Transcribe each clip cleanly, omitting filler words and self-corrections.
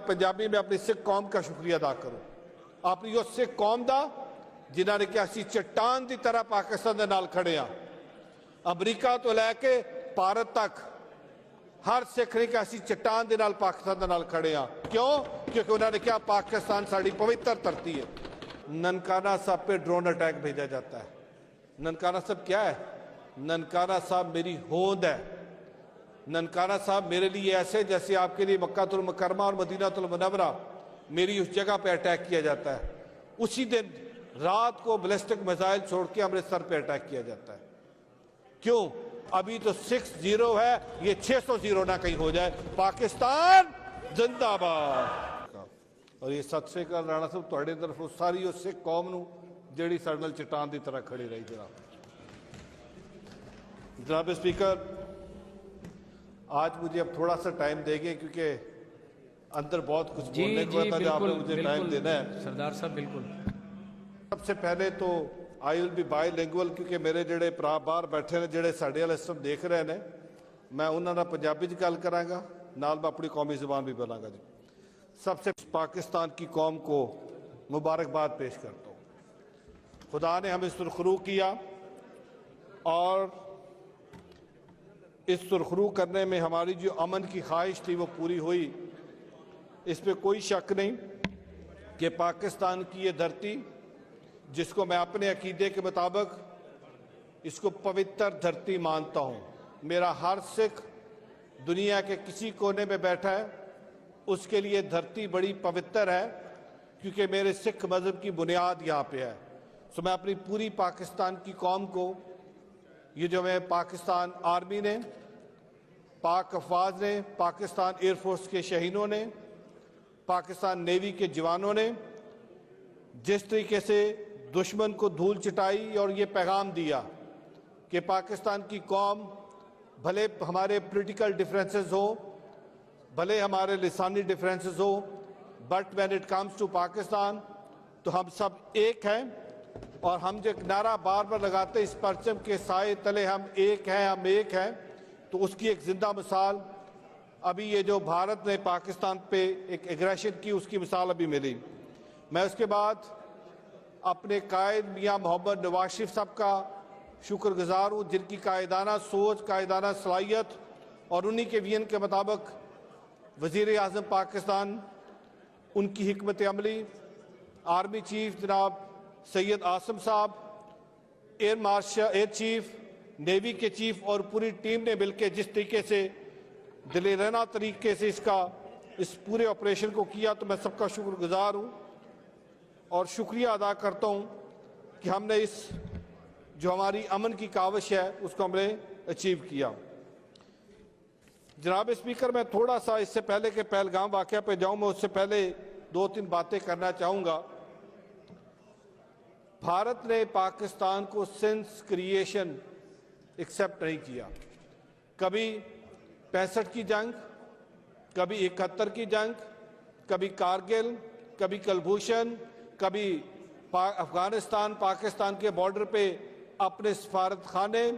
पंजाबी में अपनी सिख कौम का शुक्रिया अदा करूं। अपनी उस सिख कौम का जिन्होंने कि असी चट्टान की तरह पाकिस्तान के नाल खड़े हाँ। अमरीका तो लैके भारत तक हर सिख ने कि असी चट्टान के नाल पाकिस्तान के नाल खड़े हाँ। क्यों? क्योंकि उन्होंने कहा पाकिस्तान साड़ी पवित्र धरती है। ननकाना साहब पे ड्रोन अटैक भेजा जाता है। ननकाना साहब क्या है? ननकाना साहब मेरी होंद है। ननकाना साहब मेरे लिए ऐसे जैसे आपके लिए मक्कातुल मुकर्रमा और मदीनातुल मुनव्वरा, मेरी उस जगह पे अटैक किया जाता है। उसी दिन रात को बैलिस्टिक मिसाइल छोड़ के अमृतसर पे अटैक किया जाता है। क्यों? अभी तो 6-0 है, ये 600 ना कहीं हो जाए। पाकिस्तान जिंदाबाद। और ये सत श्री अकाल राणा साहब तुहाडे तरफ सारी उस सिख कौम नूं जिहड़ी साडे नाल चट्टान की तरह खड़ी रही। जनाब स्पीकर, आज मुझे अब थोड़ा सा टाइम देंगे क्योंकि अंदर बहुत कुछ बोलने को था जो आपने मुझे टाइम देना है। सरदार साहब बिल्कुल। सबसे पहले तो आई विल बी बाईलिंगुअल क्योंकि मेरे जेडे भरा बाहर बैठे ने जेडे साडे वाले सिस्टम देख रहे हैं, मैं उन्होंने पंजाबी च गल करांगा, नाल मैं अपनी कौमी जुबान भी बोलांगा। जी, सबसे पाकिस्तान की कौम को मुबारकबाद पेश करता हूँ। खुदा ने हमें सुरखरू किया और इस सुरखरू करने में हमारी जो अमन की ख्वाहिश थी वो पूरी हुई। इस पर कोई शक नहीं कि पाकिस्तान की ये धरती, जिसको मैं अपने अकीदे के मुताबिक इसको पवित्र धरती मानता हूँ, मेरा हर सिख दुनिया के किसी कोने में बैठा है उसके लिए धरती बड़ी पवित्र है क्योंकि मेरे सिख मज़हब की बुनियाद यहाँ पे है। सो मैं अपनी पूरी पाकिस्तान की कौम को, ये जो मैं पाकिस्तान आर्मी ने, पाक अफवाज ने, पाकिस्तान एयरफोर्स के शहीदों ने, पाकिस्तान नेवी के जवानों ने जिस तरीके से दुश्मन को धूल चटाई और ये पैगाम दिया कि पाकिस्तान की कौम, भले हमारे पॉलिटिकल डिफरेंसेस हो, भले हमारे लिसानी डिफरेंसेस हो, but when it comes to Pakistan तो हम सब एक हैं। और हम जो नारा बार बार लगाते इस परचम के साए तले हम एक हैं, हम एक हैं, तो उसकी एक जिंदा मिसाल अभी ये जो भारत ने पाकिस्तान पे एक एग्रेशन की उसकी मिसाल अभी मिली। मैं उसके बाद अपने कायद मियाँ मोहम्मद नवाज शरीफ साहब का शुक्रगुजार हूँ जिनकी कायदाना सोच, कायदाना सलाहियत और उन्हीं के विजन के मुताबिक वज़ीर आज़म पाकिस्तान, उनकी हिकमत अमली, आर्मी चीफ जनाब सैयद आसम साहब, air marshal, air chief, navy के चीफ और पूरी टीम ने मिलकर जिस तरीके से दिलेराना तरीके से इस पूरे ऑपरेशन को किया, तो मैं सबका शुक्रगुजार हूँ और शुक्रिया अदा करता हूँ कि हमने इस जो हमारी अमन की काविश है उसको हमने अचीव किया। जनाब स्पीकर, मैं थोड़ा सा इससे पहले के पहलगाम वाक़या पे जाऊँ, मैं उससे पहले 2-3 बातें करना चाहूँगा। भारत ने पाकिस्तान को सिंस क्रिएशन एक्सेप्ट नहीं किया। कभी 65 की जंग, कभी 71 की जंग, कभी कारगिल, कभी कुलभूषण, कभी अफगानिस्तान पाकिस्तान के बॉर्डर पे अपने सफारत खाने,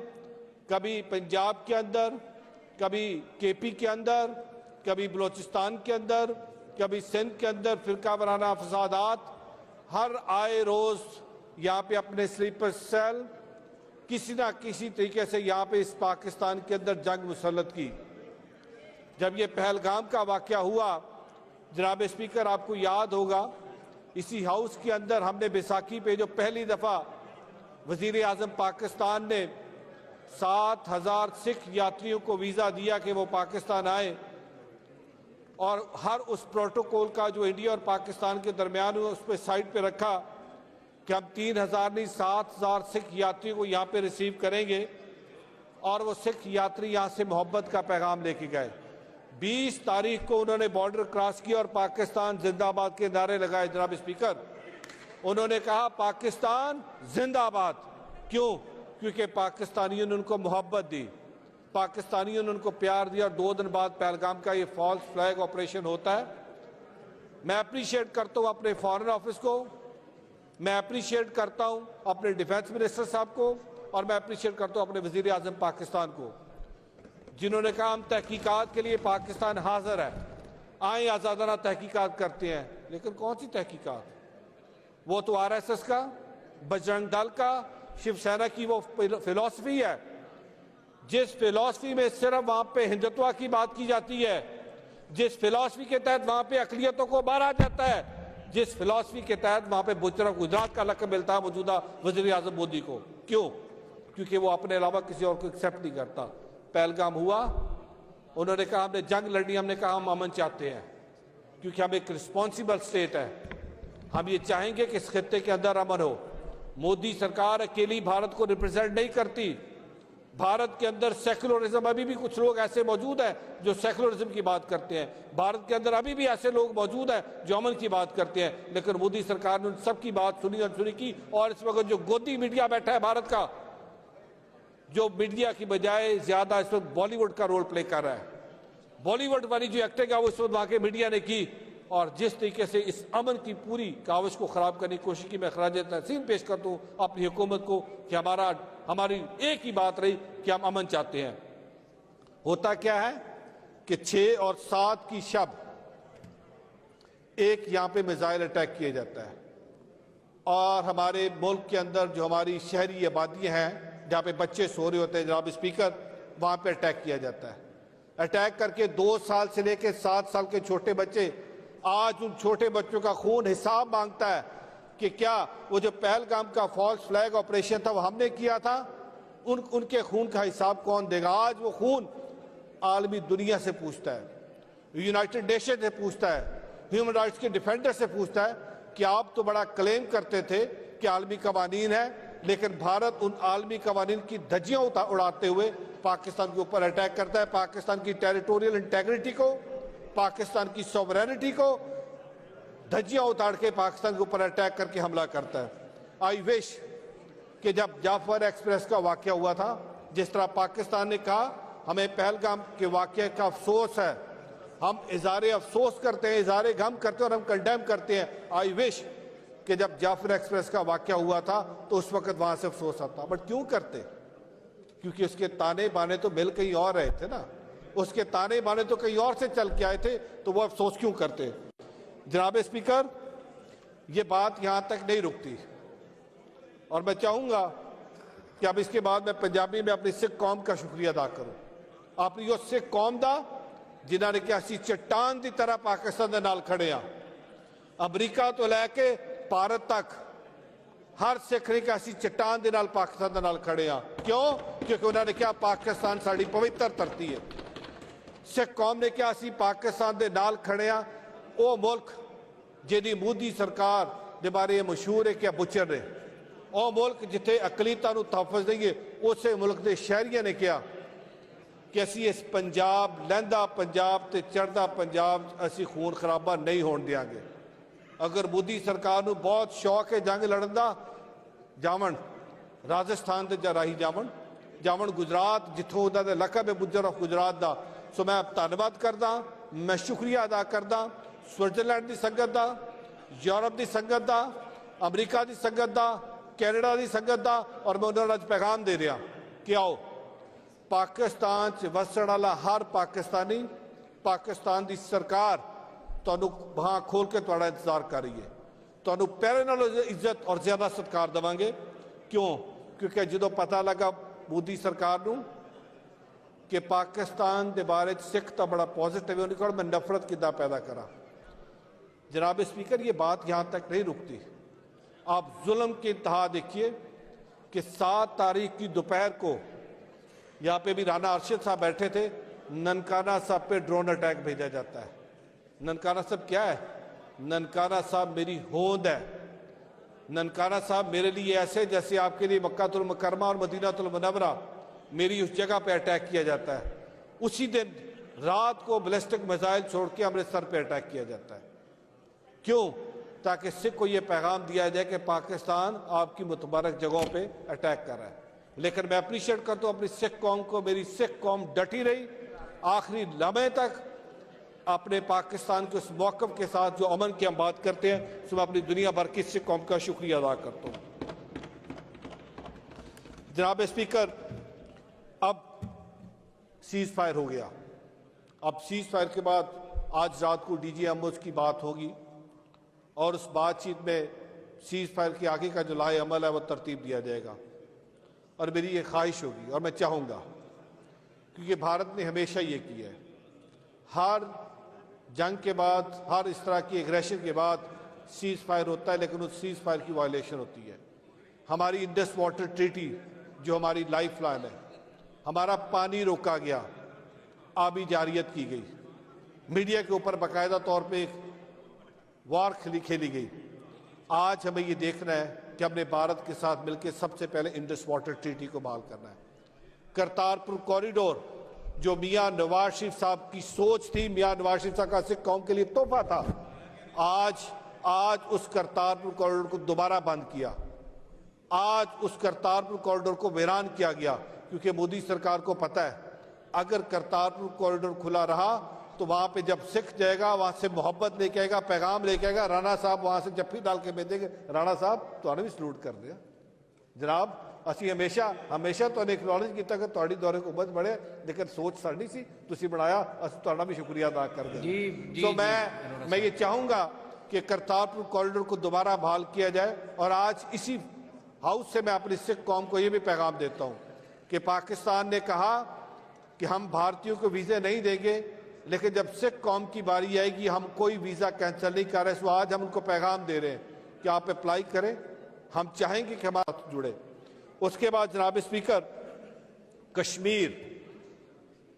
कभी पंजाब के अंदर, कभी केपी के अंदर, कभी बलोचिस्तान के अंदर, कभी सिंध के अंदर फिरका वाराना फसादात, हर आए रोज़ यहाँ पे अपने स्लीपर सेल किसी ना किसी तरीके से यहाँ पे इस पाकिस्तान के अंदर जंग मुसल्लत की। जब ये पहलगाम का वाक़या हुआ, जनाब स्पीकर आपको याद होगा, इसी हाउस के अंदर हमने बैसाखी पे जो पहली दफ़ा वज़ीर आज़म पाकिस्तान ने 7,000 सिख यात्रियों को वीज़ा दिया कि वो पाकिस्तान आए और हर उस प्रोटोकॉल का जो इंडिया और पाकिस्तान के दरमियान हुआ उस पर साइड पे रखा कि हम 3,000 नहीं 7,000 सिख यात्रियों को यहाँ पे रिसीव करेंगे और वो सिख यात्री यहाँ से मोहब्बत का पैगाम लेके गए। 20 तारीख को उन्होंने बॉर्डर क्रॉस किया और पाकिस्तान जिंदाबाद के नारे लगाए। जनाब स्पीकर, उन्होंने कहा पाकिस्तान जिंदाबाद। क्यों? क्योंकि पाकिस्तानियों ने उनको मोहब्बत दी, पाकिस्तानियों ने उनको प्यार दिया। 2 दिन बाद पहलगाम का ये फॉल्स फ्लैग ऑपरेशन होता है। मैं अप्रिशिएट करता हूँ अपने फॉरेन ऑफिस को, मैं अप्रिशिएट करता हूँ अपने डिफेंस मिनिस्टर साहब को और मैं अप्रिशिएट करता हूँ अपने वज़ीर आज़म पाकिस्तान को, जिन्होंने कहा हम तहकीकात के लिए पाकिस्तान हाजिर है। आए आजादाना तहकीकात करते हैं, लेकिन कौन सी तहकीकात? वो तो आरएसएस का, बजरंग दल का, शिवसेना की वो फिलॉसफी है, जिस फिलॉसफी में सिर्फ वहां पे हिंदुत्व की बात की जाती है, जिस फिलॉसफी के तहत वहां पे अकलियतों को मारा जाता है, जिस फिलॉसफी के तहत वहां पे बुजरा गुजरात का लक़ब मिलता है मौजूदा वज़ीर आज़म मोदी को। क्यों? क्योंकि वो अपने अलावा किसी और को एक्सेप्ट नहीं करता। पहलगाम हुआ, उन्होंने कहा हमने जंग लड़नी, हमने कहा हम अमन चाहते हैं, क्योंकि हम एक रिस्पॉन्सिबल स्टेट है, हम ये चाहेंगे कि इस खित्ते के अंदर अमन हो। मोदी सरकार अकेली भारत को रिप्रेजेंट नहीं करती। भारत के अंदर सेकुलरिज्म, अभी भी कुछ लोग ऐसे मौजूद हैं जो सेकुलरिज्म की बात करते हैं। भारत के अंदर अभी भी ऐसे लोग मौजूद हैं जो अमन की बात करते हैं। लेकिन मोदी सरकार ने उन सबकी बात सुनी, अनसुनी की। और इस वक्त जो गोदी मीडिया बैठा है भारत का, जो मीडिया की बजाय ज्यादा इस वक्त बॉलीवुड का रोल प्ले कर रहा है, बॉलीवुड वाली जो एक्टिंग है वो इस वक्त वहां के मीडिया ने की, और जिस तरीके से इस अमन की पूरी काविश को खराब करने की कोशिश की, मैं खराज तहसीन पेश करता हूं अपनी हुकूमत को कि हमारी एक ही बात रही कि हम अमन चाहते हैं। होता क्या है कि 6 और 7 की शब एक यहां पे मिसाइल अटैक किया जाता है, और हमारे मुल्क के अंदर जो हमारी शहरी आबादियां हैं जहां पे बच्चे सो रहे होते हैं, जनाब स्पीकर, वहां पे अटैक किया जाता है। अटैक करके 2 साल से लेकर 7 साल के छोटे बच्चे, आज उन छोटे बच्चों का खून हिसाब मांगता है कि क्या वो जो पहलगाम का फॉल्स फ्लैग ऑपरेशन था वो हमने किया था, उनके खून का हिसाब कौन देगा? आज वो खून आलमी दुनिया से पूछता है, यूनाइटेड नेशन से पूछता है, ह्यूमन राइट्स के डिफेंडर से पूछता है कि आप तो बड़ा क्लेम करते थे कि आलमी कवानीन है, लेकिन भारत उन आलमी कवानीन की धज्जियां उड़ाते हुए पाकिस्तान के ऊपर अटैक करता है। पाकिस्तान की टेरिटोरियल इंटेग्रिटी को, पाकिस्तान की सॉवरेनिटी को धज्जियां उतार के पाकिस्तान के ऊपर अटैक करके हमला करता है। आई विश कि जब जाफर एक्सप्रेस का वाकया हुआ था, जिस तरह पाकिस्तान ने कहा हमें पहलगाम के वाकये का अफसोस है, हम इज़हारे अफसोस करते हैं, इज़हारे गम करते हैं और हम कंडेम करते हैं। आई विश कि जब जाफर एक्सप्रेस का वाकया हुआ था तो उस वक्त वहां से अफसोस आता। बट क्यों करते? क्योंकि उसके ताने बाने तो मिल कहीं और रहे थे ना, उसके ताने बाने तो कहीं और से चल के आए थे, तो वो अफसोस क्यों करते? जनाब स्पीकर, ये बात यहां तक नहीं रुकती, और मैं चाहूंगा कि अब इसके बाद मैं पंजाबी में अपनी सिख कौम का शुक्रिया अदा करूं। अपनी उस सिख कौम का जिन्होंने कि असी चट्टान की तरह पाकिस्तान के नाल खड़े हाँ, अमरीका तो लैके भारत तक हर सिख ने कि असी चट्टान के नाल पाकिस्तान के नाल खड़े हाँ। क्यों? क्योंकि उन्होंने कहा पाकिस्तान साड़ी पवित्र धरती है। सिख कौम ने कहा असी पाकिस्तान के नाल खड़े हाँ। वो मुल्क जिहदी मोदी सरकार के बारे मशहूर है कि बुचर ने, वो मुल्क जिथे अकलीतां नूं तहफ़्फ़ुज़ नहीं है, उस मुल्क के शहरियों ने कहा कि असी इस पंजाब, लहंदा पंजाब ते चढ़दा पंजाब असी खून खराबा नहीं होण देंगे। अगर मोदी सरकार नूं बहुत शौक है जंग लड़न का, जावन राजस्थान ते राही जावन गुजरात, जिथों उन्होंने लकब है बुजर ऑफ गुजरात का। सो मैं धन्नवाद करदा, मैं शुक्रिया अदा करदा स्विट्जरलैंड की संगत का, यूरोप की संगत का, अमरीका की संगत का, कैनेडा की संगत का, और मैं उन्होंने अज पैगाम दे रहा कि आओ पाकिस्तान च वसण वाला हर पाकिस्तानी, पाकिस्तान की सरकार तुहानूं बांह खोल के तुहाडा इंतजार कर रही है, तुहानूं पहले नालों इज्जत और ज्यादा सत्कार देवांगे। क्यों? क्योंकि जो पता लगा मोदी सरकार नूं कि पाकिस्तान के बारे सिख तो बड़ा पॉजिटिव है, उन्होंने मैं नफरत किदा पैदा करा। जनाब स्पीकर, ये बात यहाँ तक नहीं रुकती। आप जुल्म की इंतहा देखिए कि 7 तारीख की दोपहर को यहाँ पे भी राना अरशद साहब बैठे थे, ननकाना साहब पे ड्रोन अटैक भेजा जाता है। ननकाना साहब क्या है? ननकाना साहब मेरी होंद है। ननकाना साहब मेरे लिए ऐसे जैसे आपके लिए मक्कातुल मुकर्रमा और मदीनातुल मुनव्वरा, मेरी उस जगह पे अटैक किया जाता है। उसी दिन रात को बैलिस्टिक मिसाइल छोड़ के अमृतसर पे अटैक किया जाता है। क्यों? ताकि सिख को यह पैगाम दिया जाए कि पाकिस्तान आपकी मुतबारक जगहों पे अटैक कर रहा है। लेकिन मैं अप्रिशिएट करता हूँ अपनी सिख कौम को, मेरी सिख कौम डटी रही आखिरी लम्हे तक अपने पाकिस्तान के उस मौक़िफ़ के साथ जो अमन की हम बात करते हैं। सो मैं अपनी दुनिया भर की सिख कौम का शुक्रिया अदा करता हूँ। जनाब स्पीकर, अब सीज फायर हो गया। अब सीज फायर के बाद आज रात को डीजी अमोज की बात होगी और उस बातचीत में सीज फायर के आगे का जो लाए अमल है वो तरतीब दिया जाएगा। और मेरी ये ख्वाहिश होगी और मैं चाहूँगा, क्योंकि भारत ने हमेशा ये किया है, हर जंग के बाद, हर इस तरह की एग्रेशन के बाद सीज फायर होता है, लेकिन उस सीज फायर की वायलेशन होती है। हमारी इंडस वाटर ट्रीटी जो हमारी लाइफ लाइन है, हमारा पानी रोका गया, आबी जारियत की गई, मीडिया के ऊपर बाकायदा तौर पे एक वार खेली गई। आज हमें ये देखना है कि हमने भारत के साथ मिलकर सबसे पहले इंडस वाटर ट्रीटी को बहाल करना है। करतारपुर कॉरिडोर जो मियां नवाज शरीफ साहब की सोच थी, मियां नवाज शरीफ साहब का सिख कौम के लिए तोहफा था, आज उस करतारपुर कॉरिडोर को दोबारा बंद किया। आज उस करतारपुर कॉरिडोर को वीरान किया गया, क्योंकि मोदी सरकार को पता है अगर करतारपुर कॉरिडोर खुला रहा तो वहां पे जब सिख जाएगा, वहां से मोहब्बत लेके आएगा, पैगाम लेके आएगा। राणा साहब वहां से जफ्फी डाल के भेजेंगे, राणा साहब तो भी सलूट कर दिया जनाब। ਅਸੀਂ हमेशा तो एक्नॉलेज किया कि ਤੁਹਾਡੀ दौरे को उमत बढ़े, लेकिन सोच साड़ी सी तुसी बनाया, ਅਸੀਂ ਤੁਹਾਡਾ भी शुक्रिया अदा कर दें। तो मैं ये चाहूंगा कि करतारपुर कॉरिडोर को दोबारा बहाल किया जाए। और आज इसी हाउस से मैं अपनी सिख कौम को ये भी पैगाम देता हूँ कि पाकिस्तान ने कहा कि हम भारतीयों को वीज़े नहीं देंगे, लेकिन जब सिख कौम की बारी आएगी हम कोई वीज़ा कैंसिल नहीं कर रहे। सो आज हम उनको पैगाम दे रहे हैं कि आप अप्लाई करें, हम चाहेंगे कि हमारे साथ जुड़े। उसके बाद जनाब स्पीकर, कश्मीर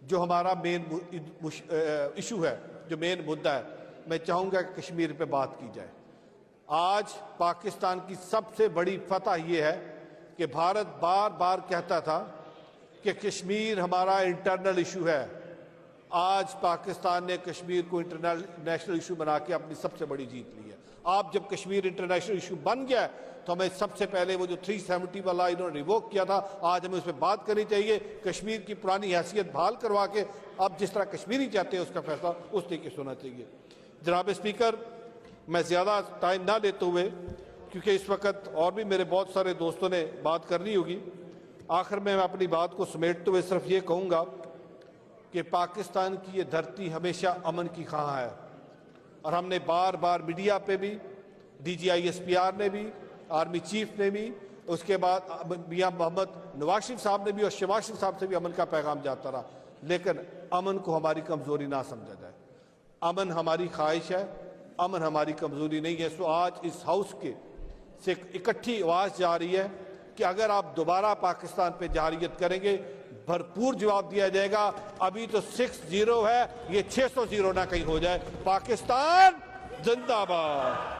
जो हमारा मेन इशू है, जो मेन मुद्दा है, मैं चाहूँगा कि कश्मीर पे बात की जाए। आज पाकिस्तान की सबसे बड़ी फतह ये है कि भारत बार बार कहता था कि कश्मीर हमारा इंटरनल इशू है। आज पाकिस्तान ने कश्मीर को इंटरनेशनल इशू बना के अपनी सबसे बड़ी जीत ली है। आप जब कश्मीर इंटरनेशनल इशू बन गया तो हमें सबसे पहले वो जो 370 वाला इन्होंने रिवोक किया था, आज हमें उस पर बात करनी चाहिए। कश्मीर की पुरानी हैसियत बहाल करवा के अब जिस तरह कश्मीरी चाहते हैं उसका फैसला उस तरीके से होना चाहिए। जनाब स्पीकर, मैं ज़्यादा टाइम ना लेते हुए, क्योंकि इस वक्त और भी मेरे बहुत सारे दोस्तों ने बात करनी होगी, आखिर में मैं अपनी बात को समेटते हुए सिर्फ ये कहूँगा कि पाकिस्तान की ये धरती हमेशा अमन की ख्वाह है। और हमने बार बार मीडिया पे भी, DGISPR ने भी, आर्मी चीफ ने भी, उसके बाद मियां मोहम्मद नवाज शरीफ साहब ने भी और शहबाज शरीफ साहब से भी अमन का पैगाम जाता रहा, लेकिन अमन को हमारी कमज़ोरी ना समझा जाए। अमन हमारी ख्वाहिश है, अमन हमारी कमज़ोरी नहीं है। सो आज इस हाउस के से इकट्ठी आवाज़ जा रही है कि अगर आप दोबारा पाकिस्तान पे जारियत करेंगे, भरपूर जवाब दिया जाएगा। अभी तो 6-0 है, ये 600 ना कहीं हो जाए। पाकिस्तान जिंदाबाद।